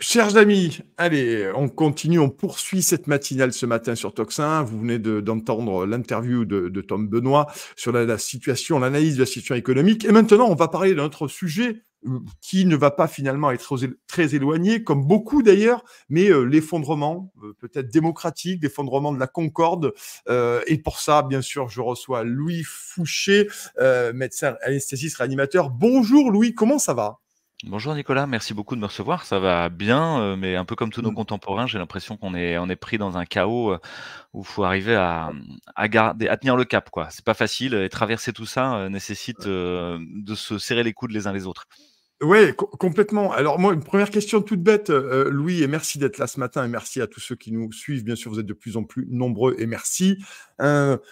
Chers amis, allez, on continue, on poursuit cette matinale ce matin sur Tocsin. Vous venez d'entendre l'interview de Tom Benoît sur la situation, l'analyse de la situation économique. Et maintenant, on va parler d'un autre sujet qui ne va pas finalement être très éloigné, comme beaucoup d'ailleurs, mais l'effondrement, peut-être démocratique, l'effondrement de la concorde. Et pour ça, bien sûr, je reçois Louis Fouché, médecin anesthésiste réanimateur. Bonjour Louis, comment ça va? Bonjour Nicolas, merci beaucoup de me recevoir. Ça va bien, mais un peu comme tous nos Mm. contemporains, j'ai l'impression qu'on est pris dans un chaos, où il faut arriver à tenir le cap, quoi. C'est pas facile et traverser tout ça, nécessite, de se serrer les coudes les uns les autres. Ouais, complètement. Alors moi, une première question toute bête, Louis, et merci d'être là ce matin et merci à tous ceux qui nous suivent. Bien sûr, vous êtes de plus en plus nombreux et merci. Heu,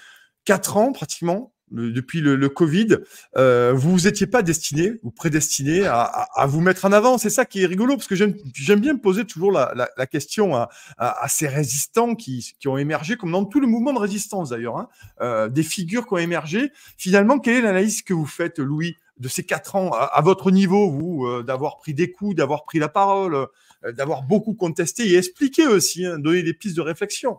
4 ans pratiquement, depuis le covid, vous vous étiez pas destiné ou prédestiné à vous mettre en avant. C'est ça qui est rigolo parce que j'aime bien poser toujours la question à ces résistants qui ont émergé, comme dans tout le mouvement de résistance d'ailleurs, hein, des figures qui ont émergé. Finalement, quelle est l'analyse que vous faites, Louis, de ces 4 ans à votre niveau, vous, d'avoir pris des coups, d'avoir pris la parole, d'avoir beaucoup contesté et expliqué aussi, hein, donné des pistes de réflexion?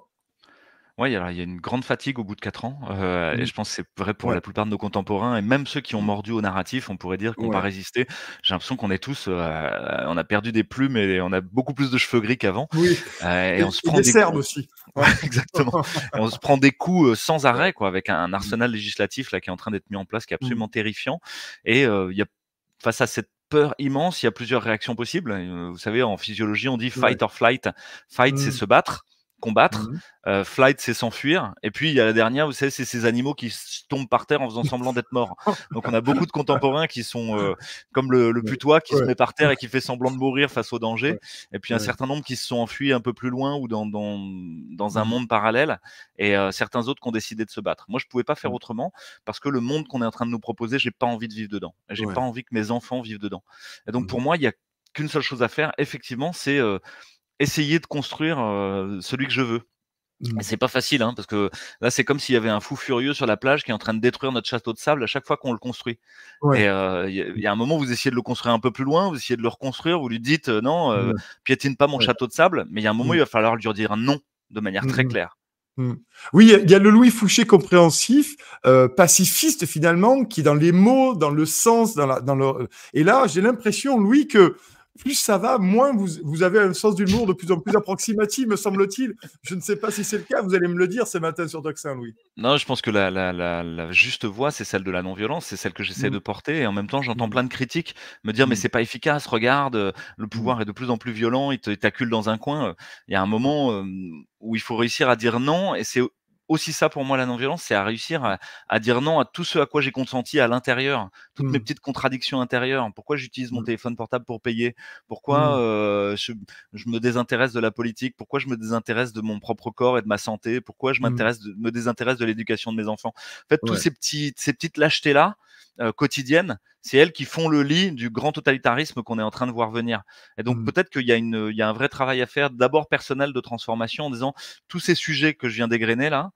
Ouais, alors il y a une grande fatigue au bout de 4 ans, et Mmh. je pense que c'est vrai pour Ouais. la plupart de nos contemporains et même ceux qui ont Mmh. mordu au narratif, on pourrait dire, qui ont pas Ouais. résisté. J'ai l'impression qu'on est tous, on a perdu des plumes et on a beaucoup plus de cheveux gris qu'avant, Oui, et on se et prend des des cernes coups. aussi. Ouais, Ouais. exactement, et on se prend des coups, sans Ouais. arrêt quoi, avec un Mmh. arsenal législatif là qui est en train d'être mis en place, qui est Mmh. absolument terrifiant et il y a face à cette peur immense, il y a plusieurs réactions possibles. Vous savez, en physiologie, on dit Ouais. fight or flight. Fight, c'est Mmh. se battre, combattre. Mmh. Flight, c'est s'enfuir. Et puis, il y a la dernière, vous savez, c'est ces animaux qui tombent par terre en faisant semblant d'être morts. Donc, on a beaucoup de contemporains qui sont comme le Ouais. putois qui se Ouais. met par terre et qui fait semblant de mourir face au danger. Ouais. Et puis, un Ouais. certain nombre qui se sont enfuis un peu plus loin ou dans un Mmh. monde parallèle. Et certains autres qui ont décidé de se battre. Moi, je pouvais pas faire Mmh. autrement parce que le monde qu'on est en train de nous proposer, j'ai pas envie de vivre dedans. Et j'ai pas Ouais. envie que mes enfants vivent dedans. Et donc, Mmh. pour moi, il y a qu'une seule chose à faire, effectivement, c'est essayer de construire celui que je veux. Et Mmh. c'est pas facile, hein, parce que là, c'est comme s'il y avait un fou furieux sur la plage qui est en train de détruire notre château de sable à chaque fois qu'on le construit. Et Ouais. il y a un moment où vous essayez de le construire un peu plus loin, vous essayez de le reconstruire, vous lui dites: «Non, Ouais. piétine pas mon Ouais. château de sable», mais il y a un moment, Mmh. il va falloir lui dire non de manière Mmh très mh. claire. Mmh. Oui, il y a le Louis Fouché compréhensif, pacifiste finalement, qui est dans les mots, dans le sens, dans le et là, j'ai l'impression, Louis, que plus ça va, moins vous avez un sens d'humour de plus en plus approximatif, me semble-t-il. Je ne sais pas si c'est le cas, vous allez me le dire ce matin sur Tocsin, Louis. Non, je pense que la juste voie, c'est celle de la non-violence, c'est celle que j'essaie Mmh. de porter et en même temps, j'entends Mmh. plein de critiques me dire: «Mais Mmh. c'est pas efficace, regarde, le Mmh. pouvoir est de plus en plus violent, il t'accule dans un coin». Il y a un moment, où il faut réussir à dire non et c'est aussi ça pour moi la non-violence, c'est à réussir à dire non à tout ce à quoi j'ai consenti à l'intérieur, toutes mes Mmh. petites contradictions intérieures. Pourquoi j'utilise mon Mmh. téléphone portable pour payer? Pourquoi, Mmh. je me désintéresse de la politique? Pourquoi je me désintéresse de mon propre corps et de ma santé? Pourquoi je Mmh. me désintéresse de l'éducation de mes enfants? En fait, tous Ouais. ces petites lâchetés-là, quotidiennes, c'est elles qui font le lit du grand totalitarisme qu'on est en train de voir venir. Et donc Mmh. peut-être il y a un vrai travail à faire, d'abord personnel de transformation en disant: «Tous ces sujets que je viens d'égrener là,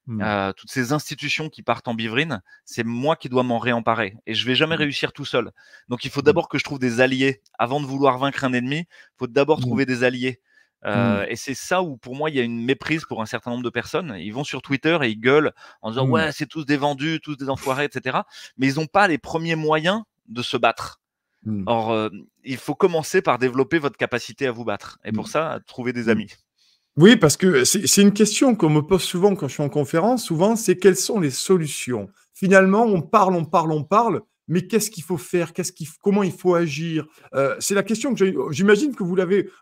Mmh. toutes ces institutions qui partent en bivrine, c'est moi qui dois m'en réemparer et je vais jamais Mmh. réussir tout seul. Donc il faut Mmh. d'abord que je trouve des alliés. Avant de vouloir vaincre un ennemi, il faut d'abord Mmh. trouver des alliés. Mmh. Et c'est ça où pour moi il y a une méprise pour un certain nombre de personnes. Ils vont sur Twitter et ils gueulent en disant: Mmh. «Ouais, c'est tous des vendus, tous des enfoirés» et cetera. Mais ils ont pas les premiers moyens de se battre. Mmh. Or, il faut commencer par développer votre capacité à vous battre et pour Mmh. ça, trouver des Mmh. amis. Oui, parce que c'est une question qu'on me pose souvent quand je suis en conférence. Souvent, c'est quelles sont les solutions? Finalement, on parle, on parle, on parle, mais qu'est-ce qu'il faut faire? Comment il faut agir? C'est la question que j'imagine que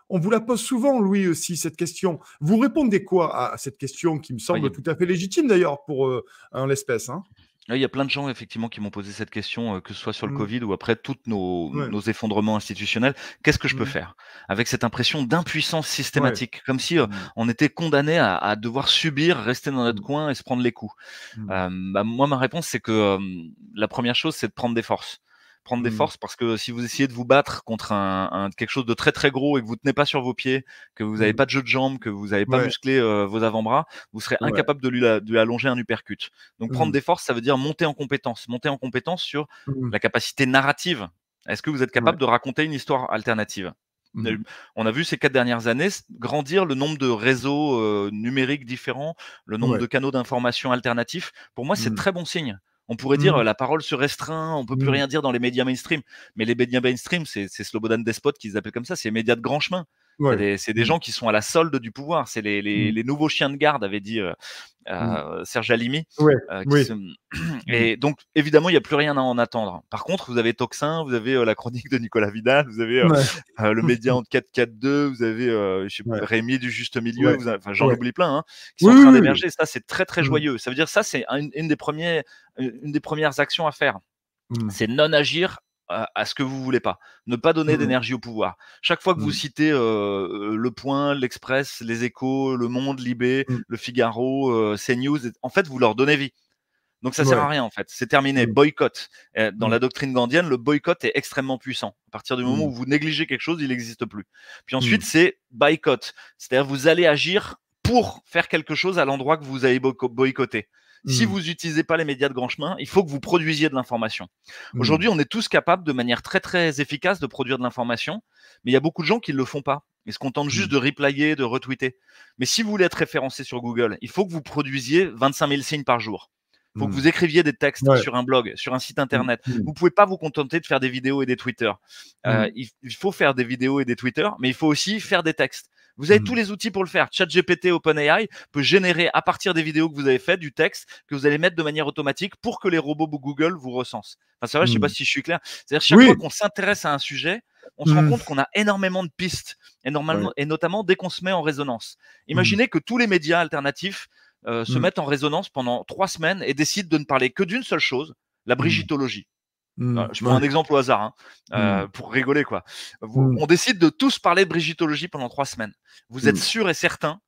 on vous la pose souvent, Louis, aussi, cette question. Vous répondez quoi à cette question qui me Ouais, il y semble a tout à fait légitime d'ailleurs pour, en l'espèce, hein? Ouais, il y a plein de gens effectivement qui m'ont posé cette question, que ce soit sur le Mmh. Covid ou après toutes Ouais. nos effondrements institutionnels. Qu'est-ce que je peux Mmh. faire? Avec cette impression d'impuissance Ouais. systématique, comme si, Mmh. on était condamné à devoir subir, rester dans notre Mmh. coin et se prendre les coups. Mmh. Bah, moi, ma réponse, c'est que, la première chose, c'est de prendre des forces. Prendre des Mmh. forces parce que si vous essayez de vous battre contre un quelque chose de très, très gros et que vous tenez pas sur vos pieds, que vous avez Mmh. pas de jeu de jambes, que vous avez pas Ouais. musclé, vos avant-bras, vous serez Ouais. incapable de lui allonger un uppercut. Donc prendre Mmh. des forces, ça veut dire monter en compétence sur Mmh. la capacité narrative. Est-ce que vous êtes Ouais. capable de raconter une histoire alternative? On a vu ces 4 dernières années grandir le nombre de réseaux numériques différents, le nombre Ouais. de canaux d'information alternatifs. Pour moi, c'est Mmh. très bon signe. On pourrait dire Mmh. la parole se restreint, on peut plus Mmh. rien dire dans les médias mainstream. Mais les médias mainstream, c'est Slobodan Despot qu'ils appellent comme ça, c'est les médias de grand chemin. Ouais. C'est des Mmh. gens qui sont à la solde du pouvoir. C'est Mmh. les nouveaux chiens de garde, avait dit Mmh. Serge Halimi. Ouais. Qui Oui. se... Mmh. Et donc, évidemment, il n'y a plus rien à en attendre. Par contre, vous avez Toxin, vous avez la chronique de Nicolas Vidal, vous avez Ouais. le média en 4-4-2, vous avez je sais Ouais. Rémi du Juste Milieu, Ouais. enfin, j'en Ouais. oublie plein, hein, qui sont Oui, en train oui, oui. d'émerger. Ça, c'est très, très Mmh. joyeux. Ça veut dire ça, c'est une des premières actions à faire. Mmh. C'est non agir à ce que vous voulez pas. Ne pas donner Mmh. d'énergie au pouvoir. Chaque fois que vous Mmh. citez Le Point, l'Express, Les Échos, Le Monde, Libé, Mmh. Le Figaro, CNews, en fait, vous leur donnez vie. Donc ça sert Ouais. à rien en fait, c'est terminé. Mmh. Boycott. Dans la Mmh. doctrine gandhienne, le boycott est extrêmement puissant. À partir du moment Mmh. où vous négligez quelque chose, il n'existe plus. Puis Mmh. ensuite, c'est boycott. C'est-à-dire vous allez agir pour faire quelque chose à l'endroit que vous avez boycotté. Si Mmh. vous n'utilisez pas les médias de grand chemin, il faut que vous produisiez de l'information. Mmh. Aujourd'hui, on est tous capables de manière très très efficace de produire de l'information, mais il y a beaucoup de gens qui ne le font pas. Ils se contentent juste Mmh. de replayer, de retweeter. Mais si vous voulez être référencé sur Google, il faut que vous produisiez 25 000 signes par jour. Il faut que Mmh. vous écriviez des textes Ouais. sur un blog, sur un site Mmh. internet. Mmh. Vous pouvez pas vous contenter de faire des vidéos et des Twitter. Mmh. Il faut faire des vidéos et des Twitter, mais il faut aussi faire des textes. Vous avez tous Mmh. les outils pour le faire. ChatGPT, OpenAI peut générer à partir des vidéos que vous avez faites du texte que vous allez mettre de manière automatique pour que les robots Google vous recensent. Enfin, ça va, je sais pas Mmh. si je suis clair. C'est-à-dire chaque fois Oui. qu'on s'intéresse à un sujet, on se rend Mmh. compte qu'on a énormément de pistes, Ouais. et notamment dès qu'on se met en résonance. Mmh. Imaginez que tous les médias alternatifs se Mmh. mettent en résonance pendant 3 semaines et décident de ne parler que d'une seule chose, la Mmh. brigitologie. Mmh. Je prends Ouais. un exemple au hasard, hein, Mmh. pour rigoler quoi. Mmh. On décide de tous parler de brigitologie pendant 3 semaines. Vous êtes Mmh. sûr et certain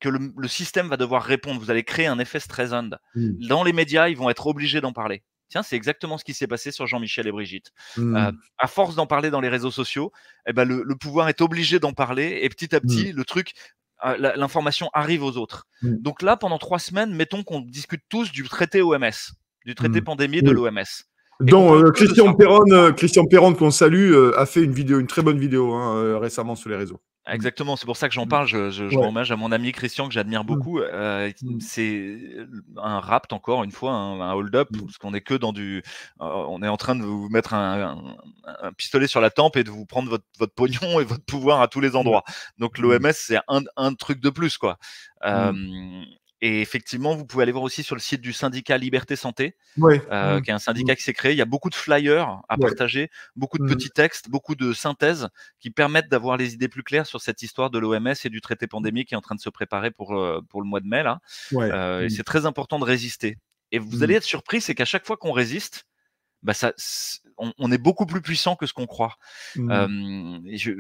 que le système va devoir répondre. Vous allez créer un effet Streisand. Mmh. Dans les médias, ils vont être obligés d'en parler. Tiens, c'est exactement ce qui s'est passé sur Jean-Michel et Brigitte. Mmh. À force d'en parler dans les réseaux sociaux, eh ben le pouvoir est obligé d'en parler et petit à Mmh. petit, le truc, l'information arrive aux autres. Mmh. Donc là, pendant 3 semaines, mettons qu'on discute tous du traité OMS, du traité Mmh. pandémie de Oui. l'OMS et qu'on Dont parle que de ça. Christian Perron qu'on salue, a fait une très bonne vidéo, hein, récemment sur les réseaux. Mmh. Exactement, c'est pour ça que j'en Mmh. parle. Je Ouais. rends hommage à mon ami Christian que j'admire Mmh. beaucoup. Mmh. C'est un rapt encore une fois, un hold-up, Mmh. parce qu'on est que dans on est en train de vous mettre un pistolet sur la tempe et de vous prendre votre pognon et votre pouvoir à tous les Ouais. endroits. Donc Mmh. l'OMS, c'est un truc de plus, quoi. Mmh. Et effectivement, vous pouvez aller voir aussi sur le site du syndicat Liberté Santé, Ouais. Mmh. qui est un Mmh. syndicat qui s'est créé. Il y a beaucoup de flyers à Ouais. partager, beaucoup de Mmh. petits textes, beaucoup de synthèses qui permettent d'avoir les idées plus claires sur cette histoire de l'OMS et du traité pandémique qui est en train de se préparer pour le mois de mai là. Ouais. Et Mmh. c'est très important de résister. Et vous Mmh. allez être surpris, c'est qu'à chaque fois qu'on résiste, bah on est beaucoup plus puissant que ce qu'on croit. Mmh. Et je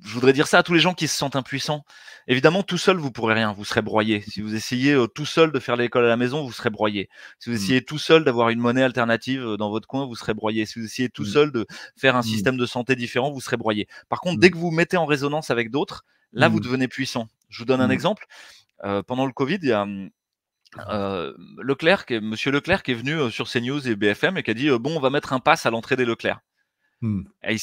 voudrais dire ça à tous les gens qui se sentent impuissants. Évidemment, tout seul, vous pourrez rien, vous serez broyé. Si vous essayez tout seul de faire l'école à la maison, vous serez broyé. Si vous Mmh. essayez tout seul d'avoir une monnaie alternative dans votre coin, vous serez broyé. Si vous essayez tout Mmh. seul de faire un Mmh. système de santé différent, vous serez broyé. Par contre, dès Mmh. que vous vous mettez en résonance avec d'autres, là, vous Mmh. devenez puissant. Je vous donne un Mmh. exemple. Pendant le Covid, il y a Monsieur Leclerc qui est venu sur CNews et BFM et qui a dit bon, on va mettre un pass à l'entrée des Leclerc. Mmh. Et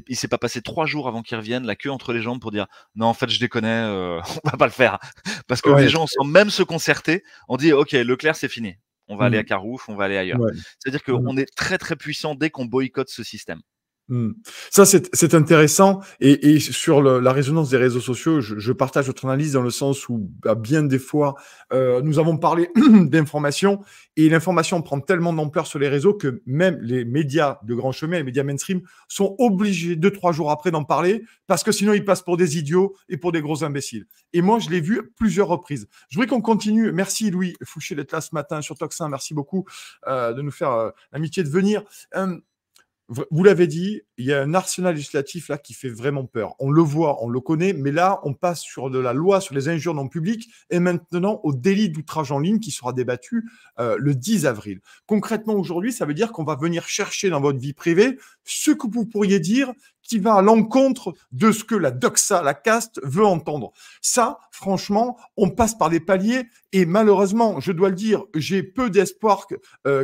il s'est pas passé 3 jours avant qu'il revienne, la queue entre les jambes pour dire non, en fait, je déconne, on va pas le faire. Parce que Ouais. les gens, sans même se concerter, ont dit ok, Leclerc, c'est fini. On va aller à Mmh. Carouf, on va aller ailleurs. Ouais. C'est-à-dire Mmh. qu'on est très très puissant dès qu'on boycotte ce système. Mmh. Ça, c'est intéressant et sur la résonance des réseaux sociaux, je partage votre analyse dans le sens où, bah, bien des fois, nous avons parlé d'information et l'information prend tellement d'ampleur sur les réseaux que même les médias de grand chemin, les médias mainstream, sont obligés 2-3 jours après d'en parler parce que sinon ils passent pour des idiots et pour des gros imbéciles. Et moi, je l'ai vu à plusieurs reprises. Je voudrais qu'on continue. Merci Louis Fouché d'être là ce matin sur Toxin. Merci beaucoup de nous faire l'amitié de venir. Vous l'avez dit, il y a un arsenal législatif là qui fait vraiment peur. On le voit, on le connaît, mais là, on passe sur de la loi sur les injures non publiques et maintenant au délit d'outrage en ligne qui sera débattu le 10 avril. Concrètement, aujourd'hui, ça veut dire qu'on va venir chercher dans votre vie privée ce que vous pourriez dire qui va à l'encontre de ce que la doxa, la caste, veut entendre. Ça, franchement, on passe par des paliers et malheureusement, je dois le dire, j'ai peu d'espoir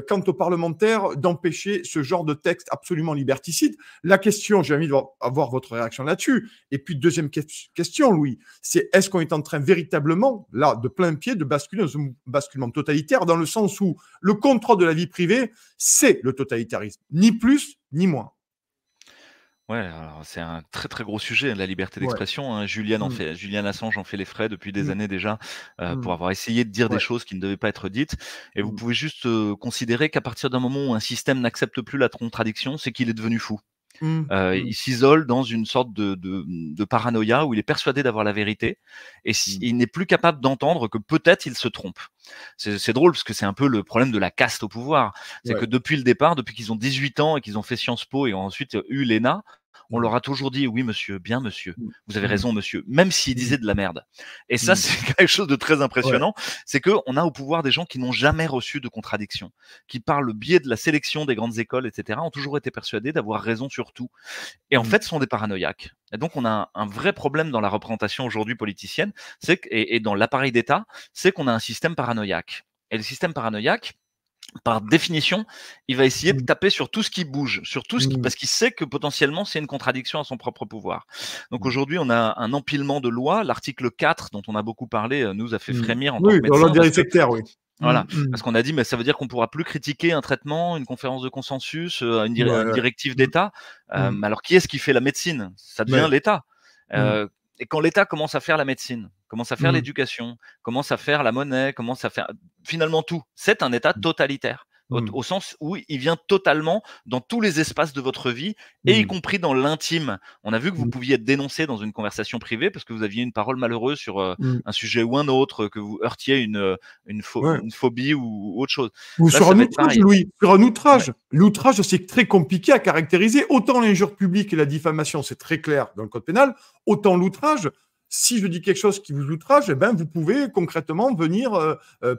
quant aux parlementaires d'empêcher ce genre de texte absolument liberticide. La question, j'ai envie d'avoir votre réaction là-dessus. Et puis, deuxième question, Louis, c'est est-ce qu'on est en train véritablement, là, de plein pied, de basculer dans un basculement totalitaire dans le sens où le contrôle de la vie privée, c'est le totalitarisme, ni plus ni moins. Ouais, alors c'est un très, très gros sujet, la liberté Ouais. d'expression, hein. Mmh. Julian Assange en fait les frais depuis des Mmh. années déjà, pour Mmh. avoir essayé de dire des Ouais. choses qui ne devaient pas être dites et vous Mmh. pouvez juste, considérer qu'à partir d'un moment où un système n'accepte plus la contradiction, c'est qu'il est devenu fou. Mmh. Il Mmh. s'isole dans une sorte de paranoïa où il est persuadé d'avoir la vérité et Mmh. il n'est plus capable d'entendre que peut-être il se trompe. C'est drôle parce que c'est un peu le problème de la caste au pouvoir. C'est que Ouais. depuis le départ, depuis qu'ils ont 18 ans et qu'ils ont fait Sciences Po et ont ensuite eu l'ENA, on Mmh. leur a toujours dit: «Oui monsieur, bien monsieur, Mmh. vous avez Mmh. raison monsieur», même s'ils Mmh. disaient de la merde. Et ça, Mmh. c'est quelque chose de très Ouais. impressionnant, c'est qu'on a au pouvoir des gens qui n'ont jamais reçu de contradiction, qui par le biais de la sélection des grandes écoles et cetera, ont toujours été persuadés d'avoir raison sur tout et en Mmh. fait sont des paranoïaques. Et donc on a un vrai problème dans la représentation aujourd'hui politicienne, c'est que et dans l'appareil d'État, c'est qu'on a un système paranoïaque et le système paranoïaque, par définition, il va essayer de Mmh. taper sur tout ce qui bouge, sur tout ce qui Mmh. parce qu'il sait que potentiellement c'est une contradiction à son propre pouvoir. Donc Mmh. aujourd'hui, on a un empilement de lois. L'article 4 dont on a beaucoup parlé, nous a fait Mmh. frémir en tant que Oui, dans médecins l'ordre parce des que sectaires, oui. Mmh. voilà, Mmh. parce qu'on a dit: «Mais ça veut dire qu'on pourra plus critiquer un traitement, une conférence de consensus, Ouais, une ouais. directive Mmh. d'État». Mmh. Alors qui est-ce qui fait la médecine? Ça devient Ouais. l'État. Mmh. Et quand l'État commence à faire la médecine, commence à faire Mmh. l'éducation, commence à faire la monnaie, commence à faire finalement tout, c'est un État totalitaire. Mmh. Au sens où il vient totalement dans tous les espaces de votre vie et y Mmh. compris dans l'intime. On a vu que vous Mmh. pouviez être dénoncé dans une conversation privée parce que vous aviez une parole malheureuse sur, Mmh. un sujet ou un autre, que vous heurtiez Ouais. une phobie ou autre chose. Ou Là, sur ça un va être outrage, pareil. Louis, sur un Ouais. outrage. L'outrage, c'est très compliqué à caractériser. Autant l'injure publique et la diffamation, c'est très clair dans le code pénal, autant l'outrage, si je dis quelque chose qui vous outrage, eh ben, vous pouvez concrètement venir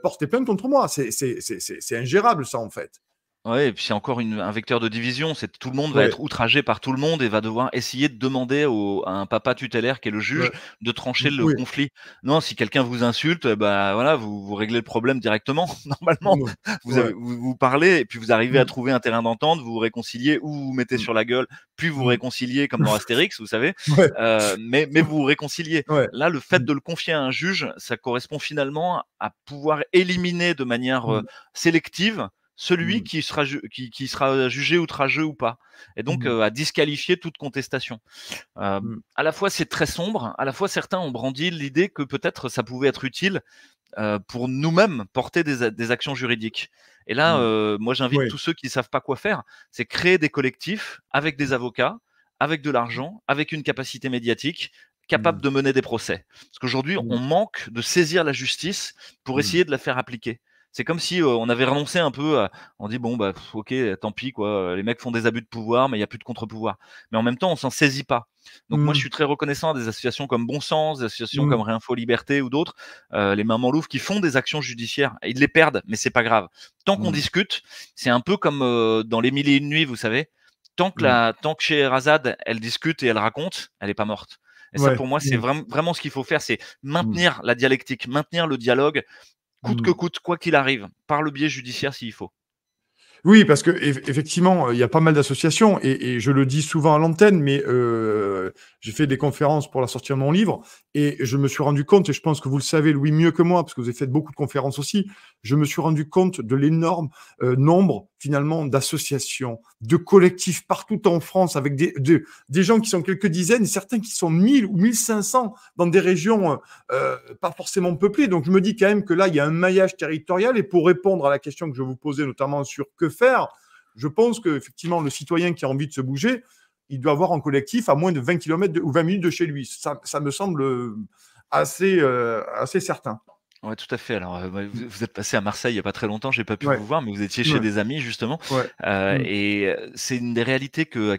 porter plainte contre moi. C'est ingérable, ça, en fait. Ouais et puis c'est encore un vecteur de division, c'est tout le monde va Ouais, être outragé par tout le monde et va devoir essayer de demander à un papa tutélaire qui est le ouais. juge de trancher le Oui. conflit. Non, si quelqu'un vous insulte, bah, voilà, vous réglez le problème directement. Normalement, Mmh. Ouais. vous parlez et puis vous arrivez à Mmh. trouver un terrain d'entente, vous vous réconciliez ou vous vous mettez Mmh. sur la gueule, puis vous vous Mmh. réconciliez comme dans Astérix, vous savez? Ouais. Mais vous vous réconciliez. Ouais. Là, le fait Mmh. de le confier à un juge, ça correspond finalement à pouvoir éliminer de manière, Mmh. sélective celui Mmh. qui sera jugé outrageux ou pas et donc Mmh. à disqualifier toute contestation. Mmh. À la fois, c'est très sombre, à la fois certains ont brandi l'idée que peut-être ça pouvait être utile, pour nous-mêmes porter des actions juridiques et là, Mmh. moi j'invite Oui. tous ceux qui ne savent pas quoi faire, c'est créer des collectifs avec des avocats, avec de l'argent, avec une capacité médiatique, Mmh. capables de mener des procès. Parce qu'aujourd'hui, Mmh. on manque de saisir la justice pour Mmh. essayer de la faire appliquer. C'est comme si, on avait renoncé un peu à on dit: «Bon, bah, OK, tant pis quoi, les mecs font des abus de pouvoir, mais il y a plus de contre-pouvoir». Mais en même temps, on s'en saisit pas. Donc moi, je Mmh. suis très reconnaissant à des associations comme Bon Sens, des associations Mmh. comme Réinfo Liberté ou d'autres, les Mamans Louves qui font des actions judiciaires. Ils les perdent, mais c'est pas grave. Tant qu'on Mmh. discute, c'est un peu comme, dans Les Mille et une nuits, vous savez? Mmh. Tant que Scheherazade, elle discute et elle raconte, elle est pas morte. Et ça, Ouais. pour moi, c'est Mmh. vraiment ce qu'il faut faire, c'est Mmh. maintenir la dialectique, maintenir le dialogue, coûte que Mmh. coûte, quoi qu'il arrive, par le biais judiciaire s'il faut. Oui, parce que effectivement, il y a pas mal d'associations et je le dis souvent à l'antenne, mais j'ai fait des conférences pour la sortie de mon livre et je me suis rendu compte et je pense que vous le savez, Louis, mieux que moi, parce que vous avez fait beaucoup de conférences aussi. Je me suis rendu compte de l'énorme, nombre, finalement, d'associations, de collectifs partout en France avec des gens qui sont quelques dizaines et certains qui sont 1000 ou 1500 dans des régions, pas forcément peuplées. Donc je me dis quand même que là, il y a un maillage territorial et pour répondre à la question que je vous posais notamment sur que faire, je pense qu'effectivement, le citoyen qui a envie de se bouger, il doit avoir un collectif à moins de 20 kilomètres ou 20 minutes de chez lui. Ça me semble assez certain. Ouais, tout à fait. Alors, vous êtes passé à Marseille il y a pas très longtemps, j'ai pas pu Ouais, vous voir, mais vous étiez chez ouais, des amis justement, ouais. Mmh. c'est une des réalités qu'ont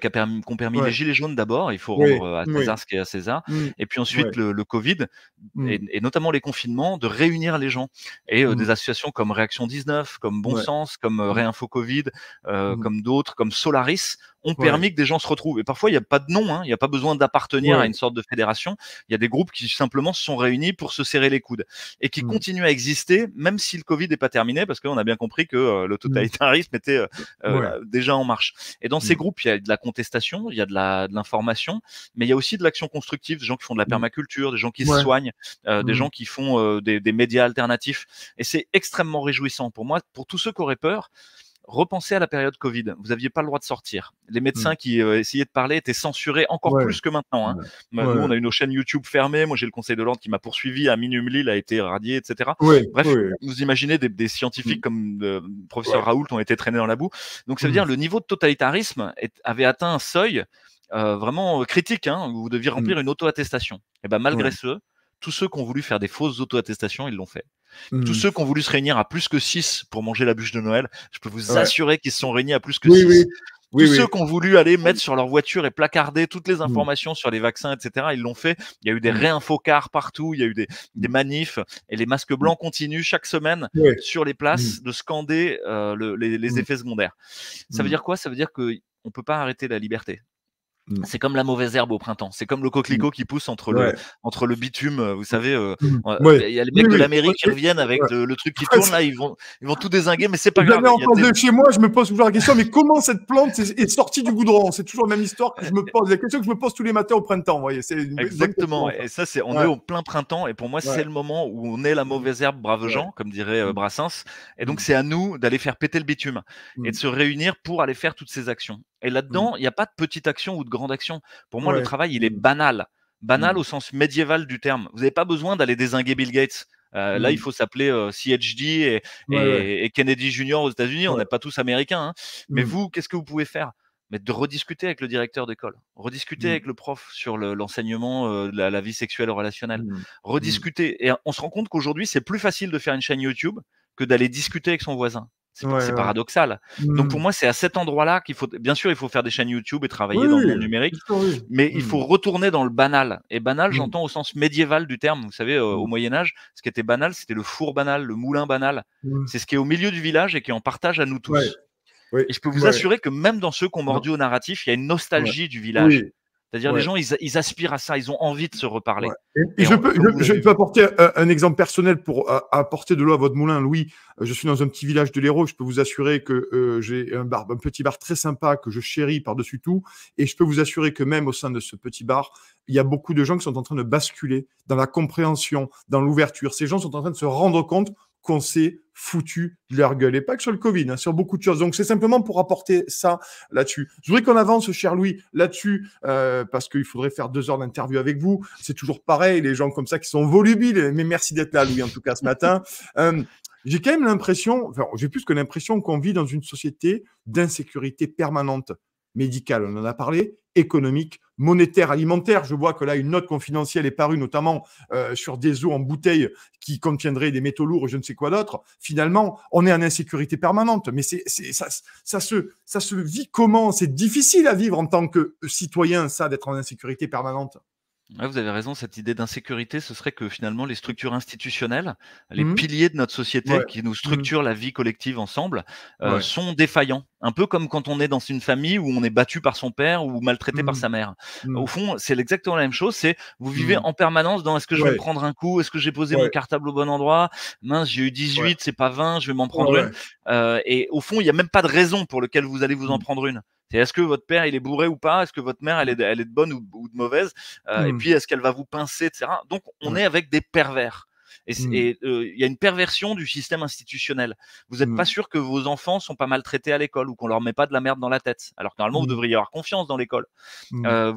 permis les Ouais. gilets jaunes d'abord. Il faut Oui, rendre, à oui. César ce qui est à César Mmh. et puis Ouais. ensuite le covid Mmh. et notamment les confinements, de réunir les gens et Mmh. des associations comme Réaction 19, comme Bon Ouais. Sens, comme, Mmh. Réinfo Covid, Mmh. comme d'autres, comme Solaris, ont Ouais. permis que des gens se retrouvent et parfois il y a pas de nom, hein, il y a pas besoin d'appartenir à Ouais. une sorte de fédération. Il y a des groupes qui simplement se sont réunis pour se serrer les coudes et qui Mmh. continuent à exister même si le Covid n'est pas terminé parce qu'on a bien compris que le Mmh. totalitarisme était Ouais. déjà en marche. Et dans ces Mmh. groupes, il y a de la contestation, il y a de l'information, mais il y a aussi de l'action constructive, des gens qui font de la Mmh. permaculture, des gens qui se Ouais. soignent, des Mmh. gens qui font des médias alternatifs. Et c'est extrêmement réjouissant pour moi, pour tous ceux qui auraient peur. Repensez à la période Covid. Vous n'aviez pas le droit de sortir. Les Mmh. médecins qui essayaient de parler étaient censurés encore Ouais. plus que maintenant, hein. Ouais. Nous, on Ouais. a eu nos chaînes YouTube fermées. Moi, j'ai le Conseil de l'ordre qui m'a poursuivi. Amin Umlil a été radié, etc. Oui, Bref, oui. vous imaginez des Mmh. scientifiques comme le professeur Ouais. Raoult ont été traînés dans la boue. Donc, ça veut Mmh. dire le niveau de totalitarisme avait atteint un seuil vraiment critique, hein, où vous deviez Mmh. remplir une auto-attestation. Et ben, malgré Ouais. ce, tous ceux qui ont voulu faire des fausses auto-attestations, ils l'ont fait. Tous Mmh. ceux qui ont voulu se réunir à plus que 6 pour manger la bûche de Noël, je peux vous Ouais. assurer qu'ils se sont réunis à plus que Oui, oui. 6. Oui, Tous ceux oui. qui ont voulu aller mettre sur leur voiture et placarder toutes les Mmh. informations sur les vaccins, etc., ils l'ont fait. Il y a eu des Mmh. réinfocars partout, il y a eu des Mmh. manifs et les masques Mmh. blancs continuent chaque semaine Ouais. sur les Mmh. places de scander les Mmh. effets secondaires. Ça veut Mmh. dire quoi? Ça veut dire qu'on ne peut pas arrêter la liberté. Mmh. C'est comme la mauvaise herbe au printemps. C'est comme le Mmh. coquelicot qui pousse Ouais. entre le bitume, vous savez, Mmh. Ouais. il y a les Oui, mecs de oui. la mairie qui Ouais. reviennent avec Ouais. le truc qui Ouais, tourne là, ils vont tout dézinguer, mais c'est pas jamais grave. en Il y a face des de chez moi, je me pose toujours la question, mais comment cette plante est sortie du goudron? C'est toujours la même histoire que je me pose, la question que je me pose tous les matins au printemps, vous voyez? C'est une bonne Exactement. question, ça. Et ça, on est Ouais, au plein printemps. Et pour moi, ouais. c'est le moment où on est la Mmh. mauvaise herbe, braves Ouais. gens, comme dirait Mmh. Brassens. Et donc, Mmh. c'est à nous d'aller faire péter le bitume et de Mmh. se réunir pour aller faire toutes ces actions. Et Mmh. là-dedans, il n'y a pas de petite action ou de grande action. Pour moi, le Ouais. travail, il est Mmh. banal. Banal Mmh. au sens médiéval du terme. Vous n'avez pas besoin d'aller dézinguer Bill Gates. Là, il Mmh. faut s'appeler CHD Ouais, ouais. et Kennedy Jr. aux États-Unis. On Ouais. n'est pas tous américains, hein. Mais Mmh. vous, qu'est-ce que vous pouvez faire? Mais de rediscuter avec le directeur d'école, rediscuter Mmh. avec le prof sur l'enseignement de la vie sexuelle et relationnelle, Mmh. Mmh. rediscuter. Et on se rend compte qu'aujourd'hui, c'est plus facile de faire une chaîne YouTube que d'aller discuter avec son voisin. Ouais, C'est ouais. paradoxal. Donc pour Mmh. moi, c'est à cet endroit-là qu'il faut. Bien sûr, il faut faire des chaînes YouTube et Oui, travailler dans le oui, monde bien numérique, sûr, oui. mais il Mmh. faut retourner dans le banal. Et banal, Mmh. j'entends au sens médiéval du terme. Vous savez, au Mmh. Moyen Âge, ce qui était banal, c'était le four banal, le moulin banal. Mmh. C'est ce qui est au milieu du village et qui est en partage à nous Ouais. tous. Oui. Et je peux vous Ouais. assurer que même dans ceux qui ont Non. mordu au narratif, il y a une Ouais. nostalgie du village. Oui. C'est-à-dire les Ouais. gens, ils aspirent à ça, ils ont envie de se Ouais. reparler. Et Et comme vous je l'avez peux vu. apporter un exemple personnel pour apporter de l'eau à votre moulin, Louis. Je suis dans un petit village de l'Hérault. Je peux vous assurer que j'ai un petit bar très sympa que je chéris par-dessus tout. Et je peux vous assurer que même au sein de ce petit bar, il y a beaucoup de gens qui sont en train de basculer dans la compréhension, dans l'ouverture. Ces gens sont en train de se rendre compte qu'on s'est foutu de leur gueule. Et pas que sur le Covid, hein, sur beaucoup de choses. Donc, c'est simplement pour apporter ça là-dessus. Je voudrais qu'on avance, cher Louis, là-dessus, parce qu'il faudrait faire 2 heures d'interview avec vous. C'est toujours pareil, les gens comme ça qui sont volubiles. Mais merci d'être là, Louis, en tout cas, ce matin. J'ai quand même l'impression, enfin, j'ai plus que l'impression qu'on vit dans une société d'insécurité permanente, médicale, on en a parlé, économique, monétaire, alimentaire. Je vois que là, une note confidentielle est parue, notamment sur des eaux en bouteille qui contiendraient des métaux lourds et je ne sais quoi d'autre. Finalement, on est en insécurité permanente. Mais ça se vit comment? C'est difficile à vivre en tant que citoyen, ça, d'être en insécurité permanente. Ouais, vous avez raison, cette idée d'insécurité, ce serait que finalement les structures institutionnelles, les Mmh. piliers de notre société Ouais. qui nous Mmh. structurent la vie collective ensemble, Ouais. sont défaillants. Un peu comme quand on est dans une famille où on est battu par son père ou maltraité par Mmh. sa mère. Au Mmh. fond, c'est exactement la même chose, c'est vous vivez Mmh. en permanence dans est-ce que je vais me Ouais. prendre un coup, est-ce que j'ai posé mon Ouais. cartable au bon endroit, mince j'ai eu Ouais. 18, c'est pas 20, je vais m'en Ouais. prendre une. Ouais. Et au fond, il n'y a même pas de raison pour laquelle vous allez vous en Mmh. prendre une. C'est est-ce que votre père il est bourré ou pas, est-ce que votre mère elle est de bonne ou de mauvaise, et Mmh. puis est-ce qu'elle va vous pincer, etc. Donc on Ouais. est avec des pervers. Mmh. Il y a une perversion du système institutionnel. Vous n'êtes Mmh. pas sûr que vos enfants sont pas maltraités à l'école ou qu'on leur met pas de la merde dans la tête. Alors que normalement vous Mmh. devriez avoir confiance dans l'école. Mmh.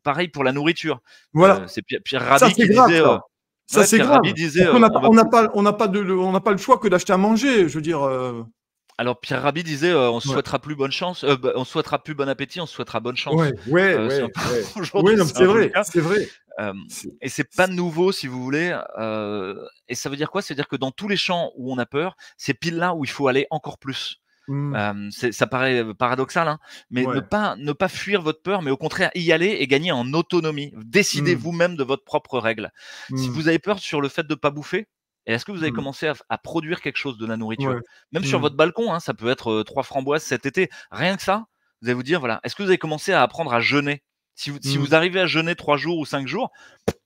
Pareil pour la nourriture. Voilà. C'est Pierre Ça, Rabhi c'est qui grave, disait, ça. Ça, ouais, c'est Pierre Rabhi grave. disait, Parce qu'on n'a on pas va on n'a pas on n'a pas on n'a pas le choix que d'acheter à manger. Je veux dire, Alors Pierre Rabhi disait, on se ouais. souhaitera plus bonne chance, on se souhaitera plus bon appétit, on se souhaitera bonne chance. Ouais, ouais, C'est un ouais, peu ouais. Ouais, aujourd'hui, non, mais c'est c'est un peu le vrai, cas. c'est vrai. C'est Et c'est pas nouveau, si vous voulez. Et ça veut dire quoi? Ça veut dire que dans tous les champs où on a peur, c'est pile là où il faut aller encore plus. mmh, Ça paraît paradoxal, hein, mais ouais, ne pas fuir votre peur, mais au contraire y aller et gagner en autonomie. Décidez mmh, vous-même de votre propre règle. Si mmh, vous avez peur sur le fait de ne pas bouffer, et est-ce que vous avez mmh, commencé à produire quelque chose de la nourriture? ouais, Même sur mmh, votre balcon, hein, ça peut être 3 framboises cet été. Rien que ça, vous allez vous dire, voilà, est-ce que vous avez commencé à apprendre à jeûner? Si mmh, vous arrivez à jeûner 3 jours ou 5 jours,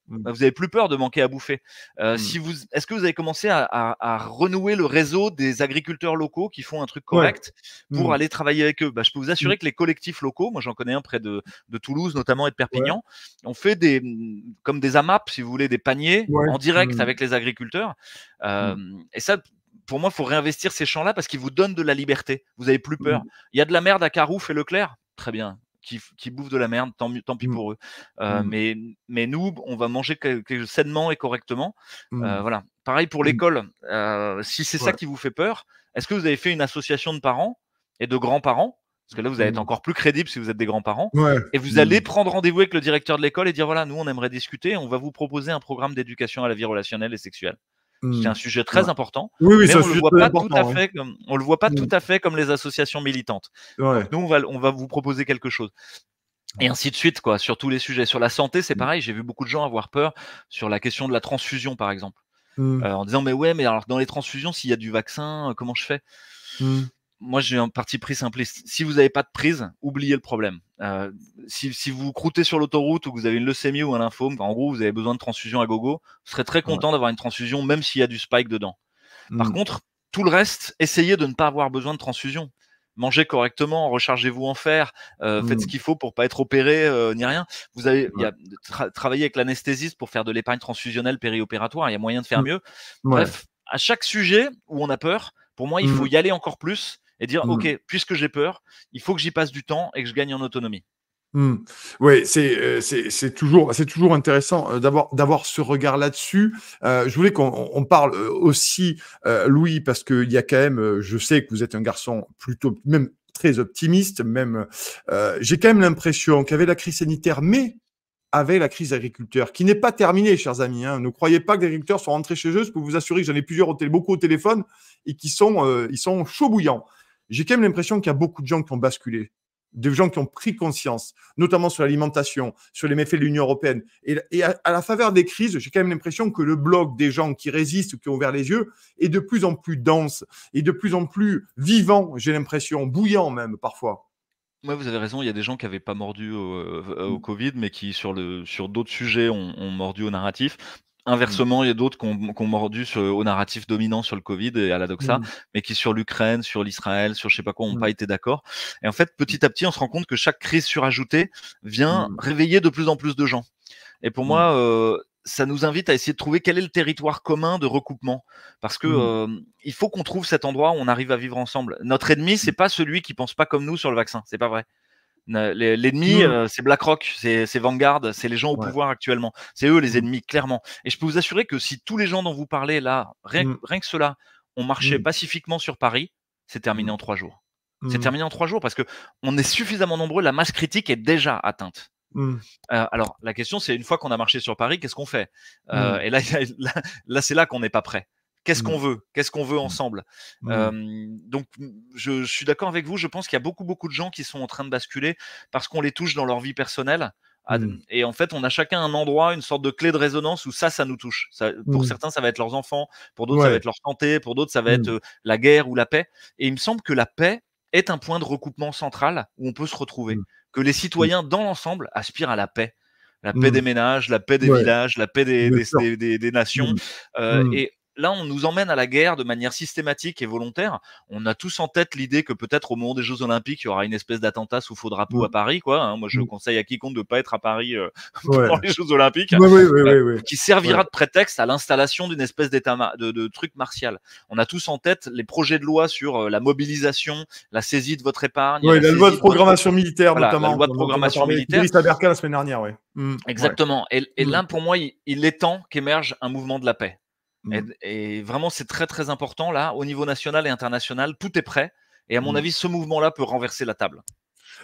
mmh, bah, vous avez plus peur de manquer à bouffer. mmh, Si vous Est-ce que vous avez commencé à renouer le réseau des agriculteurs locaux qui font un truc ouais, correct pour mmh, aller travailler avec eux? Bah, je peux vous mmh, assurer que les collectifs locaux, moi j'en connais un près de Toulouse notamment et de ouais, Perpignan, on fait comme des AMAP si vous voulez, des paniers ouais, en direct mmh, avec les agriculteurs. mmh, Et ça, pour moi, il faut réinvestir ces champs-là parce qu'ils vous donnent de la liberté. Vous avez plus peur. mmh, Il y a de la merde à Carouf et Leclerc? Très bien. Qui bouffent de la merde, tant pis mmh, pour eux. mmh, Mais nous, on va manger sainement et correctement. mmh, Voilà. Pareil pour mmh, l'école. Si c'est ça ouais, qui vous fait peur, est-ce que vous avez fait une association de parents et de grands-parents? Parce que là, vous allez être mmh, encore plus crédible si vous êtes des grands-parents. ouais, Et vous allez mmh, prendre rendez-vous avec le directeur de l'école et dire voilà, nous, on aimerait discuter. On va vous proposer un programme d'éducation à la vie relationnelle et sexuelle. C'est mmh, un sujet ouais. très important, Oui, oui, mais c'est un on le sujet voit très pas tout à important, ouais. fait comme on le voit pas tout Mmh, à fait comme les associations militantes. Donc ouais, nous, on va vous proposer quelque chose. Et ainsi de suite, quoi, sur tous les sujets. Sur la santé, c'est mmh, pareil, j'ai vu beaucoup de gens avoir peur sur la question de la transfusion, par exemple, mmh, en disant: «Mais ouais, mais alors dans les transfusions, s'il y a du vaccin, comment je fais?» mmh, Moi, j'ai un parti pris simpliste. Si vous avez pas de prise, oubliez le problème. Si vous croûtez sur l'autoroute ou que vous avez une leucémie ou un lymphome, en gros, vous avez besoin de transfusion à gogo, vous serez très ouais, content d'avoir une transfusion, même s'il y a du spike dedans. Par mmh, contre, tout le reste, essayez de ne pas avoir besoin de transfusion. Mangez correctement, rechargez-vous en fer, faites ce mmh, qu'il faut pour pas être opéré, ni rien. Vous avez il y ouais, a travailler avec l'anesthésiste pour faire de l'épargne transfusionnelle périopératoire, il y a moyen de faire mmh, mieux. ouais, Bref, à chaque sujet où on a peur, pour moi, il faut mmh, y aller encore plus et dire: «OK, mmh. puisque j'ai peur, il faut que j'y passe du temps et que je gagne en autonomie». Mmh. Ouais, c'est toujours intéressant, d'avoir ce regard là-dessus. Je voulais qu'on parle, aussi, Louis, parce qu'il y a quand même, je sais que vous êtes un garçon plutôt même très optimiste, même, j'ai quand même l'impression qu'avec la crise sanitaire, mais avec la crise agriculteur, qui n'est pas terminée, chers amis, hein. Ne croyez pas que les agriculteurs sont rentrés chez eux. Je peux vous assurer que j'en ai plusieurs beaucoup au téléphone et ils sont chauds bouillants. J'ai quand même l'impression qu'il y a beaucoup de gens qui ont basculé, des gens qui ont pris conscience, notamment sur l'alimentation, sur les méfaits de l'Union européenne. Et à la faveur des crises, j'ai quand même l'impression que le bloc des gens qui résistent, qui ont ouvert les yeux, est de plus en plus dense et de plus en plus vivant, j'ai l'impression, bouillant même parfois. Ouais, vous avez raison, il y a des gens qui avaient pas mordu au Mmh, Covid, mais qui sur d'autres sujets ont mordu au narratif. mmh, Inversement, il y a d'autres qui ont mordu au narratif dominant sur le Covid et à la doxa, mmh, mais qui sur l'Ukraine, sur l'Israël, sur je sais pas quoi, ont mmh, pas été d'accord. Et en fait, petit à petit, on se rend compte que chaque crise surajoutée vient mmh, réveiller de plus en plus de gens. Et pour mmh, moi, ça nous invite à essayer de trouver quel est le territoire commun de recoupement. Parce que, mmh, il faut qu'on trouve cet endroit où on arrive à vivre ensemble. Notre ennemi, c'est pas celui qui pense pas comme nous sur le vaccin, c'est pas vrai. L'ennemi, mmh, c'est BlackRock, c'est Vanguard, c'est les gens au ouais, pouvoir actuellement. C'est eux les mmh, ennemis, clairement. Et je peux vous assurer que si tous les gens dont vous parlez là, mmh, rien que ceux-là, ont marché mmh, pacifiquement sur Paris, c'est terminé mmh, en 3 jours. C'est mmh, terminé en 3 jours parce qu'on est suffisamment nombreux, la masse critique est déjà atteinte. mmh, Alors la question, c'est une fois qu'on a marché sur Paris, qu'est-ce qu'on fait? mmh, Et là, là, c'est là qu'on n'est pas prêt. Qu'est-ce qu'on mmh, veut? Qu'est-ce qu'on veut mmh, ensemble? mmh, Donc je suis d'accord avec vous, je pense qu'il y a beaucoup, beaucoup de gens qui sont en train de basculer parce qu'on les touche dans leur vie personnelle mmh, et en fait, on a chacun un endroit, une sorte de clé de résonance où ça nous touche. Ça pour mmh, certains, ça va être leurs enfants, pour d'autres, ça va ouais, être leur santé, pour d'autres, ça va être, mmh, la guerre ou la paix et il me semble que la paix est un point de recoupement central où on peut se retrouver, mmh, que les mmh, citoyens dans l'ensemble aspirent à la paix. La paix des mmh, ménages, la paix des ouais, villages, la paix bien sûr. des nations, Mmh, mmh, et là, on nous emmène à la guerre de manière systématique et volontaire. On a tous en tête l'idée que peut-être au moment des Jeux Olympiques, il y aura une espèce d'attentat sous faux drapeau à mmh, Paris, quoi, hein. Moi, je mmh, conseille à quiconque de pas être à Paris, ouais. pendant les Jeux Olympiques, Oui, oui, oui, oui, oui. qui Ouais. servira de prétexte à l'installation d'une espèce de truc martial. On a tous en tête les projets de loi sur, la mobilisation, la saisie de votre épargne, Ouais, la la loi de saisie de votre programmation militaire voilà, la notamment, loi de dont on a programmation parlé avec militaire. Idriss Aberkan la semaine dernière, ouais. Mmh, ouais. Exactement. Et Mmh, là, pour moi, il est temps qu'émerge un mouvement de la paix. mmh, Et vraiment, c'est très, très important là, au niveau national et international, tout est prêt et à mon mmh. avis, ce mouvement-là peut renverser la table.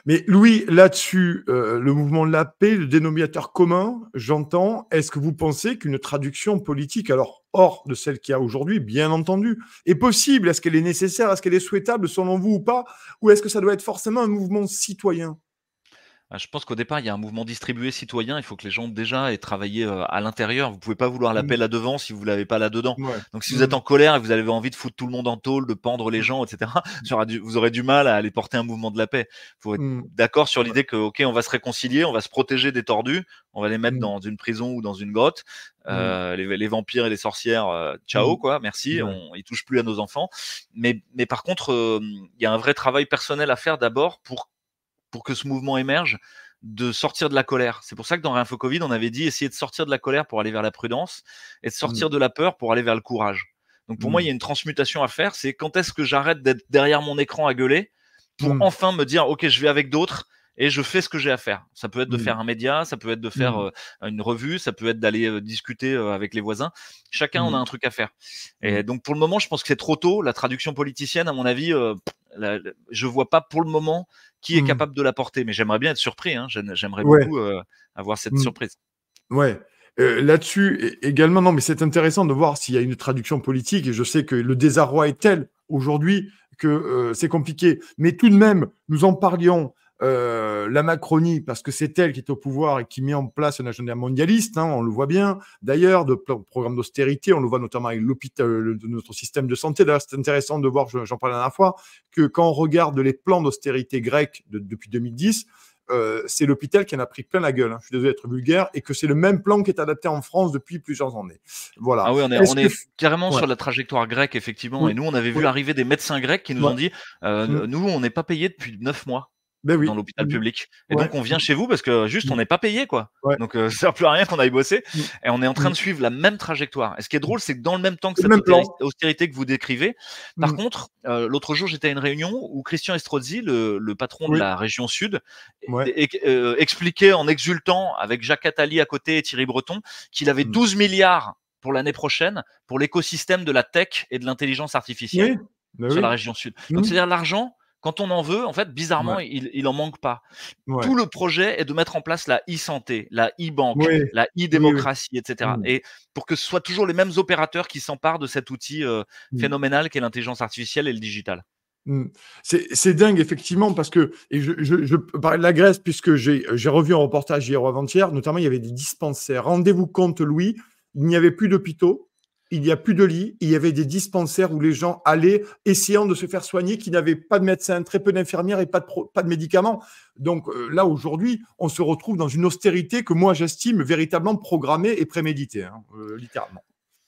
Mais Louis, là-dessus, le mouvement de la paix, le dénominateur commun, j'entends, est-ce que vous pensez qu'une traduction politique, alors hors de celle qu'il y a aujourd'hui, bien entendu, est possible? Est-ce qu'elle est nécessaire? Est-ce qu'elle est souhaitable selon vous ou pas? Ou est-ce que ça doit être forcément un mouvement citoyen? Je pense qu'au départ, il y a un mouvement distribué citoyen. Il faut que les gens déjà aient travaillé, à l'intérieur. Vous pouvez pas vouloir la Mmh. paix là-devant si vous l'avez pas là-dedans. Ouais. Donc si vous êtes Mmh. en colère et que vous avez envie de foutre tout le monde en tôle, de pendre les Mmh. gens et cetera, vous aurez du mal à aller porter un mouvement de la paix. Faut être Mmh. d'accord sur Ouais. l'idée que, OK, on va se réconcilier, on va se protéger des tordus, on va les mettre Mmh. dans une prison ou dans une grotte. Mmh. Les vampires et les sorcières, Mmh. ciao quoi, merci, Ouais. ils touchent plus à nos enfants. Mais par contre, il y a un vrai travail personnel à faire d'abord pour que ce mouvement émerge, de sortir de la colère. C'est pour ça que dans Réinfo Covid, on avait dit essayer de sortir de la colère pour aller vers la prudence et de Mmh. sortir de la peur pour aller vers le courage. Donc pour moi, il Mmh. y a une transmutation à faire. C'est quand est-ce que j'arrête d'être derrière mon écran à gueuler pour Mmh. enfin me dire, OK, je vais avec d'autres et je fais ce que j'ai à faire. Ça peut être de Mmh. faire un média, ça peut être de faire Mmh. une revue, ça peut être d'aller discuter avec les voisins. Chacun, on a Mmh. un truc à faire. Et Mmh. donc pour le moment, je pense que c'est trop tôt. La traduction politicienne, à mon avis, je vois pas pour le moment qui est Mmh. capable de la porter. Mais j'aimerais bien être surpris, hein. J'aimerais Ouais. beaucoup avoir cette Mmh. surprise. Ouais, là-dessus également, non, mais c'est intéressant de voir s'il y a une traduction politique et je sais que le désarroi est tel aujourd'hui que, c'est compliqué. Mais tout de même, nous en parlions, la Macronie, parce que c'est elle qui est au pouvoir et qui met en place un agenda mondialiste, hein, on le voit bien. D'ailleurs, de programmes d'austérité, on le voit notamment avec l'hôpital, notre système de santé. D'ailleurs, c'est intéressant de voir, j'en parlais la dernière fois, que quand on regarde les plans d'austérité grecs depuis 2010, c'est l'hôpital qui en a pris plein la gueule, hein. Je suis désolé d'être vulgaire, et que c'est le même plan qui est adapté en France depuis plusieurs années. Voilà. Ah oui, Est-ce on que... est carrément Ouais, sur la trajectoire grecque, effectivement. oui, Et nous, on avait vu oui, arriver des médecins grecs qui nous ouais, ont dit, mmh, nous, on n'est pas payés depuis 9 mois ben dans oui, l'hôpital mmh, public. Et ouais, donc, on vient chez vous parce que juste, on mmh, n'est pas payé, quoi. ouais, Donc, ça sert plus à rien qu'on aille bosser. mmh, Et on est en train mmh, de suivre la même trajectoire. Et ce qui est drôle, c'est que dans le même temps que c'est le cette même plan. austérité que vous décrivez, par Mmh, contre, l'autre jour, j'étais à une réunion où Christian Estrosi, le patron de oui, la région Sud, ouais, expliquait en exultant avec Jacques Attali à côté et Thierry Breton qu'il avait mmh, 12 milliards pour l'année prochaine pour l'écosystème de la tech et de l'intelligence artificielle oui, ben sur la oui, région Sud. Donc mmh, c'est-à-dire l'argent, quand on en veut, en fait, ouais, bizarrement, il en manque pas. ouais, Tout le projet est de mettre en place la e-santé, la e-banque, oui, la oui, oui, e-démocratie, etc. mmh, Et pour que ce soit toujours les mêmes opérateurs qui s'emparent de cet outil mmh. phénoménal qu'est l'intelligence artificielle et le digital. Mmh. C'est dingue effectivement parce que et je peux parler de la Grèce puisque j'ai revu un reportage hier ou avant-hier, notamment il y avait des dispensaires. Rendez-vous compte Louis, il n'y avait plus d'hôpitaux, il n'y a plus de lits, il y avait des dispensaires où les gens allaient essayant de se faire soigner, qui n'avaient pas de médecin, très peu d'infirmières et pas de médicaments. Donc, là aujourd'hui, on se retrouve dans une austérité que moi j'estime véritablement programmée et préméditée, hein, littéralement.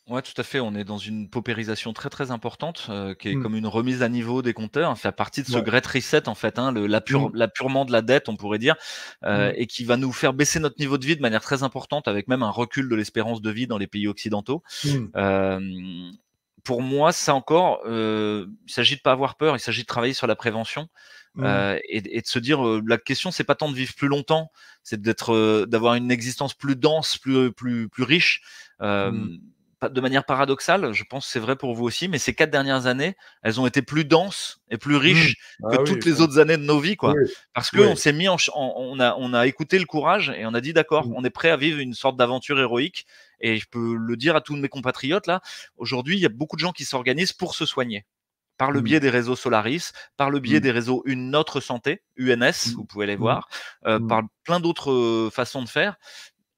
Ouais, tout à fait. On est dans une paupérisation très, très importante, qui est Mmh. comme une remise à niveau des compteurs. Ça fait partie de ce Ouais. Great Reset, en fait, hein, Mmh. l'apurement de la dette, on pourrait dire, Mmh. et qui va nous faire baisser notre niveau de vie de manière très importante, avec même un recul de l'espérance de vie dans les pays occidentaux. Mmh. Hem, pour moi, ça encore, il s'agit de pas avoir peur, il s'agit de travailler sur la prévention, Mmh. et de se dire, la question, c'est pas tant de vivre plus longtemps, c'est d'avoir une existence plus dense, plus riche. Mmh. Pas de manière paradoxale, je pense que c'est vrai pour vous aussi, mais ces 4 dernières années, elles ont été plus denses et plus Mmh. riches que Ah oui, toutes les ouais. autres années de nos vies, quoi. Oui, Parce qu'on oui. s'est mis en ch en on a écouté le courage et on a dit: «D'accord, Mmh. on est prêt à vivre une sorte d'aventure héroïque», et je peux le dire à tous mes compatriotes là, aujourd'hui, il y a beaucoup de gens qui s'organisent pour se soigner. Par le Mmh. biais des réseaux Solaris, par le biais Mmh. des réseaux Une Autre Santé, UNS, Mmh. vous pouvez les Mmh. voir, Mmh. par plein d'autres, façons de faire,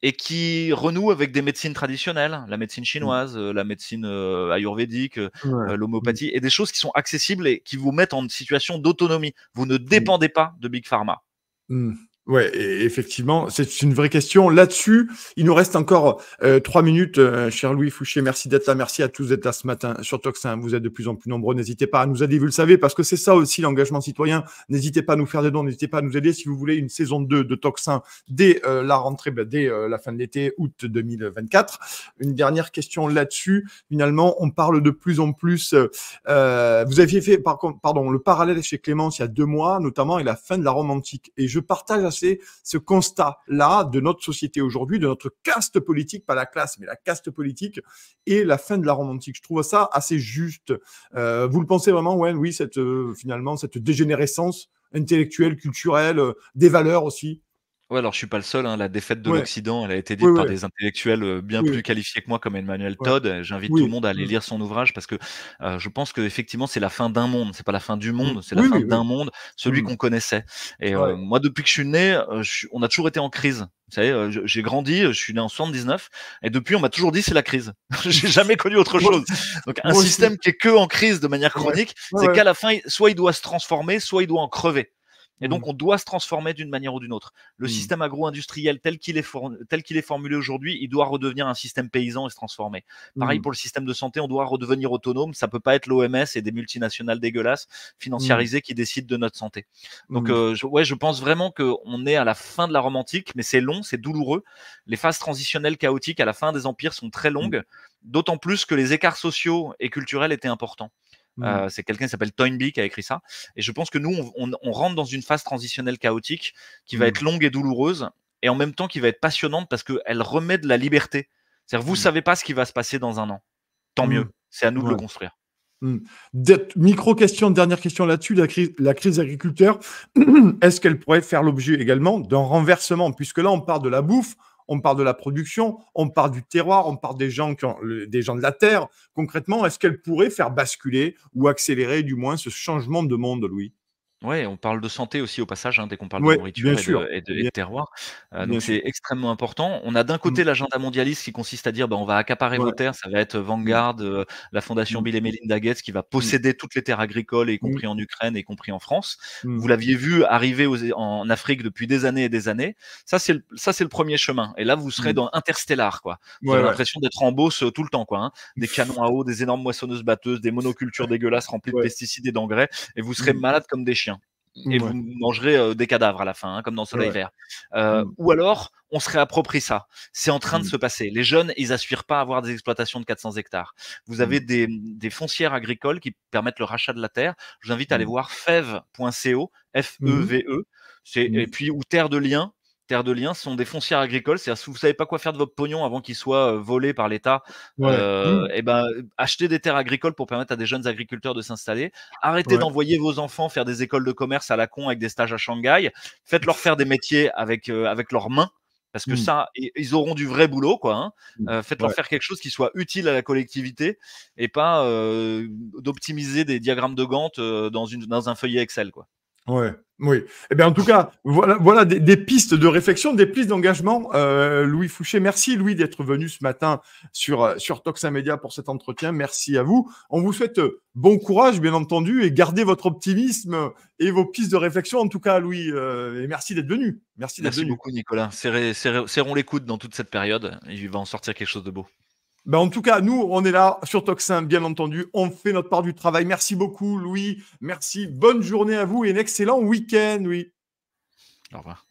et qui renouent avec des médecines traditionnelles, la médecine Mmh. chinoise, la médecine, ayurvédique, Ouais. Mmh. l'homéopathie, et des choses qui sont accessibles et qui vous mettent en situation d'autonomie. Vous ne Mmh. dépendez pas de Big Pharma. Mmh. Ouais, et effectivement, c'est une vraie question. Là-dessus, il nous reste encore 3 minutes, cher Louis Fouché. Merci d'être là. Merci à tous d'être là ce matin sur Toxin. Vous êtes de plus en plus nombreux. N'hésitez pas à nous aider, vous le savez, parce que c'est ça aussi l'engagement citoyen. N'hésitez pas à nous faire des dons, n'hésitez pas à nous aider si vous voulez une saison 2 de Toxin dès la rentrée, dès la fin de l'été, août 2024. Une dernière question là-dessus. Finalement, on parle de plus en plus. Vous aviez fait, pardon, le parallèle chez Clémence il y a 2 mois, notamment, et la fin de la Rome antique. Et je partage assez ce constat-là de notre société aujourd'hui, de notre caste politique, pas la classe, mais la caste politique, et la fin de la Rome antique. Je trouve ça assez juste. Vous le pensez vraiment, ouais, oui, finalement, cette dégénérescence intellectuelle, culturelle, des valeurs aussi. Ouais, alors je suis pas le seul, hein. La défaite de Ouais, l'Occident, elle a été oui, dite par oui, des intellectuels, bien oui, plus qualifiés que moi comme Emmanuel ouais, Todd. J'invite tout le oui, monde à aller lire son ouvrage parce que, je pense qu'effectivement c'est la fin d'un monde. C'est pas la fin du monde, c'est la oui, fin oui, oui. d'un monde, celui Mmh. qu'on connaissait et Ouais. moi depuis que je suis né, on a toujours été en crise. Vous savez, j'ai grandi, je suis né en 79 et depuis on m'a toujours dit: «C'est la crise». J'ai jamais connu autre Moi chose. aussi, Donc un moi aussi. système qui est que en crise de manière Ouais, chronique, ouais, c'est ouais. qu'à la fin, soit il doit se transformer, soit il doit en crever et Mmh, donc on doit se transformer d'une manière ou d'une autre. Le mmh, système agro-industriel tel qu'il est formulé aujourd'hui, il doit redevenir un système paysan et se transformer. Pareil mmh, pour le système de santé, on doit redevenir autonome. Ça peut pas être l'OMS et des multinationales dégueulasses mmh, financiarisées qui décident de notre santé. Donc, mmh, je pense vraiment qu'on est à la fin de la Rome antique, mais c'est long, c'est douloureux. Les phases transitionnelles chaotiques à la fin des empires sont très mmh, longues, d'autant plus que les écarts sociaux et culturels étaient importants. mmh, C'est quelqu'un qui s'appelle Toynbee qui a écrit ça. Et je pense que nous, on rentre dans une phase transitionnelle chaotique qui va mmh, être longue et douloureuse, et en même temps qui va être passionnante parce qu'elle remet de la liberté. C'est-à-dire, vous mmh, savez pas ce qui va se passer dans un an. Tant mmh, mieux. C'est à nous de le ouais. construire. Mmh. Micro question, dernière question là-dessus, la crise des agriculteurs, est-ce qu'elle pourrait faire l'objet également d'un renversement? Puisque là, on parle de la bouffe, on parle de la production, on parle du terroir, on parle des gens des gens de la terre. Concrètement, est-ce qu'elle pourrait faire basculer ou accélérer du moins ce changement de monde, Louis? Ouais, on parle de santé aussi au passage, hein, dès qu'on parle de Ouais, bien nourriture et sûr, de bien, terroir. bien Donc sûr. c'est extrêmement important. On a d'un Mmh, côté l'agenda mondialiste qui consiste à dire: «Bah, on va accaparer vos ouais, terres». Ça va être mmh, Vanguard, la fondation mmh, Bill et Melinda Gates qui va mmh, posséder toutes les terres agricoles, y mmh, compris en Ukraine, y compris en France. mmh, Vous l'aviez vu arriver en Afrique depuis des années et des années. Ça, c'est le premier chemin et là, vous serez mmh. dans Interstellar, quoi. Vous Ouais, avez ouais. l'impression d'être en Beauce, tout le temps, quoi, hein. Des canons à eau, des énormes moissonneuses-batteuses, des monocultures dégueulasses remplies de Ouais. pesticides et d'engrais et vous serez Mmh, malades comme des chiens et vous mouais, mangerez, des cadavres à la fin, hein, comme dans Soleil ouais. Vert. Mmh, Ou alors, on se réapproprie ça. C'est en train de mmh, se passer. Les jeunes, ils aspirent pas à avoir des exploitations de 400 hectares. Vous mmh, avez des foncières agricoles qui permettent le rachat de la terre. Je vous invite à aller mmh, voir feve.co, mmh, F-E-V-E. C'est et mmh. puis ou Terre de Liens. Terre de Liens, ce sont des foncières agricoles. C'est-à-dire, si vous savez pas quoi faire de votre pognon avant qu'il soit, volé par l'État, Ouais. Mmh. et ben, achetez des terres agricoles pour permettre à des jeunes agriculteurs de s'installer. Arrêtez Ouais. d'envoyer vos enfants faire des écoles de commerce à la con avec des stages à Shanghai. Faites-leur faire des métiers avec leurs mains, parce que Mmh. ça, ils auront du vrai boulot, quoi, hein. Mmh. Faites-leur Ouais. faire quelque chose qui soit utile à la collectivité et pas d'optimiser des diagrammes de Gantt dans un feuillet Excel, quoi. Ouais, oui. Eh bien, en tout cas, voilà des pistes de réflexion, des pistes d'engagement. Louis Fouché, merci Louis d'être venu ce matin sur Toxin Média pour cet entretien. Merci à vous. On vous souhaite bon courage, bien entendu, et gardez votre optimisme et vos pistes de réflexion. En tout cas, Louis, et merci d'être venu. Merci d'être Merci venu. beaucoup, Nicolas. Serrons les coudes dans toute cette période. Il va en sortir quelque chose de beau. Ben, en tout cas, nous, on est là sur Toxin, bien entendu. On fait notre part du travail. Merci beaucoup, Louis. Merci. Bonne journée à vous et un excellent week-end, Louis. Au revoir.